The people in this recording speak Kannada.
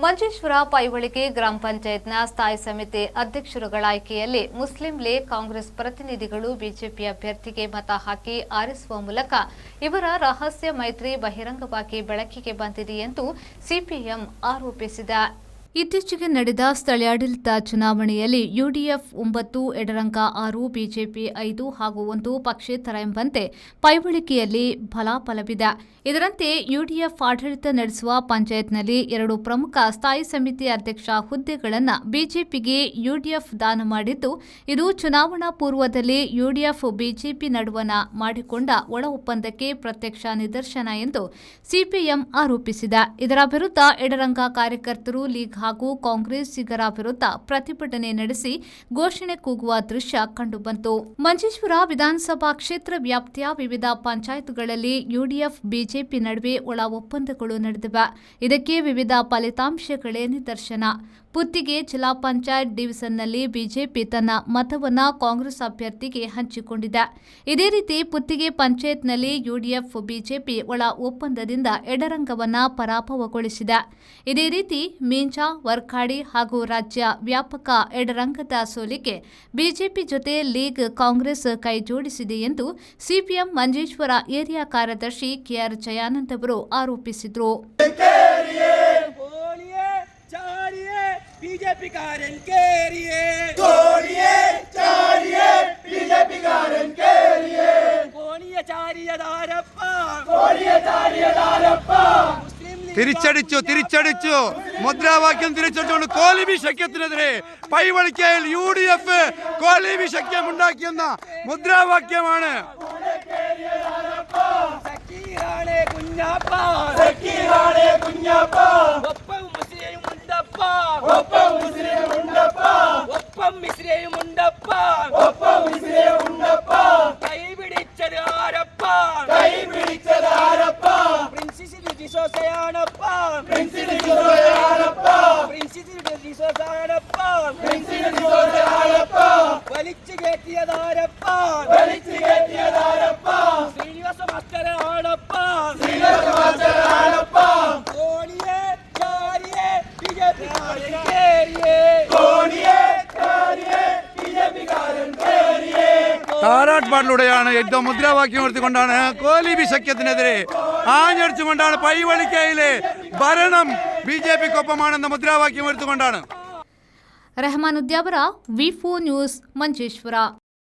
ಮಂಜೇಶ್ವರ ಪೈವಳಿಕೆ ಗ್ರಾಮ ಪಂಚಾಯತ್ನ ಸ್ಥಾಯಿ ಸಮಿತಿ ಅಧ್ಯಕ್ಷರುಗಳ ಆಯ್ಕೆಯಲ್ಲಿ ಮುಸ್ಲಿಂ ಲೀಗ್ ಕಾಂಗ್ರೆಸ್ ಪ್ರತಿನಿಧಿಗಳು ಬಿಜೆಪಿ ಅಭ್ಯರ್ಥಿಗೆ ಮತ ಹಾಕಿ ಆರಿಸುವ ಮೂಲಕ ಇವರ ರಹಸ್ಯ ಮೈತ್ರಿ ಬಹಿರಂಗವಾಗಿ ಬೆಳಕಿಗೆ ಬಂದಿದೆ ಎಂದು ಸಿಪಿಎಂ ಆರೋಪಿಸಿದೆ. ಇತ್ತೀಚೆಗೆ ನಡೆದ ಸ್ಥಳೀಯಾಡಳಿತ ಚುನಾವಣೆಯಲ್ಲಿ ಯುಡಿಎಫ್ 9, ಎಡರಂಗ 6, ಬಿಜೆಪಿ 5 ಹಾಗೂ 1 ಪಕ್ಷೇತರ ಎಂಬಂತೆ ಪೈವಳಿಕೆಯಲ್ಲಿ ಫಲಾಫಲವಿದೆ. ಇದರಂತೆ ಯುಡಿಎಫ್ ಆಡಳಿತ ನಡೆಸುವ ಪಂಚಾಯತ್ನಲ್ಲಿ 2 ಪ್ರಮುಖ ಸ್ಥಾಯಿ ಸಮಿತಿ ಅಧ್ಯಕ್ಷ ಹುದ್ದೆಗಳನ್ನು ಬಿಜೆಪಿಗೆ ಯುಡಿಎಫ್ ದಾನ ಮಾಡಿದ್ದು, ಇದು ಚುನಾವಣಾ ಪೂರ್ವದಲ್ಲಿ ಯುಡಿಎಫ್ ಬಿಜೆಪಿ ನಡುವಣ ಮಾಡಿಕೊಂಡ ಒಳ ಒಪ್ಪಂದಕ್ಕೆ ಪ್ರತ್ಯಕ್ಷ ನಿದರ್ಶನ ಎಂದು ಸಿಪಿಎಂ ಆರೋಪಿಸಿದೆ. ಇದರ ವಿರುದ್ಧ ಎಡರಂಗ ಕಾರ್ಯಕರ್ತರು ಲೀಗ್ ಹಾಗೂ ಕಾಂಗ್ರೆಸ್ಸಿಗರ ವಿರುದ್ಧ ಪ್ರತಿಭಟನೆ ನಡೆಸಿ ಘೋಷಣೆ ಕೂಗುವ ದೃಶ್ಯ ಕಂಡುಬಂತು. ಮಂಜೇಶ್ವರ ವಿಧಾನಸಭಾ ಕ್ಷೇತ್ರ ವ್ಯಾಪ್ತಿಯ ವಿವಿಧ ಪಂಚಾಯತ್ಗಳಲ್ಲಿ ಯುಡಿಎಫ್ ಬಿಜೆಪಿ ನಡುವೆ ಒಳ ಒಪ್ಪಂದಗಳು ನಡೆದಿವೆ. ಇದಕ್ಕೆ ವಿವಿಧ ಫಲಿತಾಂಶಗಳೇ ನಿದರ್ಶನ. ಪುತ್ತಿಗೆ ಜಿಲ್ಲಾ ಪಂಚಾಯತ್ ಡಿವಿಷನ್ನಲ್ಲಿ ಬಿಜೆಪಿ ತನ್ನ ಮತವನ್ನು ಕಾಂಗ್ರೆಸ್ ಅಭ್ಯರ್ಥಿಗೆ ಹಂಚಿಕೊಂಡಿದೆ. ಇದೇ ರೀತಿ ಪುತ್ತಿಗೆ ಪಂಚಾಯತ್ನಲ್ಲಿ ಯುಡಿಎಫ್ ಬಿಜೆಪಿ ಒಳ ಒಪ್ಪಂದದಿಂದ ಎಡರಂಗವನ್ನು ಪರಾಭವಗೊಳಿಸಿದೆ. ಇದೇ ರೀತಿ ಮೀಂಜಾ, ವರ್ಕಾಡಿ ಹಾಗೂ ರಾಜ್ಯ ವ್ಯಾಪಕ ಎಡರಂಗದ ಸೋಲಿಗೆ ಬಿಜೆಪಿ ಜೊತೆ ಲೀಗ್ ಕಾಂಗ್ರೆಸ್ ಕೈ ಜೋಡಿಸಿದೆ ಎಂದು ಸಿಪಿಎಂ ಮಂಜೇಶ್ವರ ಏರಿಯಾ ಕಾರ್ಯದರ್ಶಿ ಕೆಆರ್ ಜಯಾನಂದ್ ಅವರು ಆರೋಪಿಸಿದರು. തിരിച്ചടിച്ചു മുദ്രാവാക്യം തിരിച്ചടിച്ചുകൊണ്ട് കോലിബി ശക്യത്തിനെതിരെ പൈവളിക്കയിൽ UDF കോലിബി ശക്യം ഉണ്ടാക്കിയെന്ന മുദ്രാവാക്യമാണ്. താരാട്ട്പാടിലൂടെയാണ് യുദ്ധം മുദ്രാവാക്യം ഉയർത്തിക്കൊണ്ടാണ് കോലിബി സഖ്യത്തിനെതിരെ ആഞ്ഞടിച്ചുകൊണ്ടാണ് പൈവളിക്കയിലെ ഭരണം ബിജെപിക്കൊപ്പമാണെന്ന മുദ്രാവാക്യം ഉയർത്തിക്കൊണ്ടാണ്. ರೆಹಮಾನ್ ಉದ್ಯಾವರ, ವಿ4 ನ್ಯೂಸ್, ಮಂಜೇಶ್ವರ.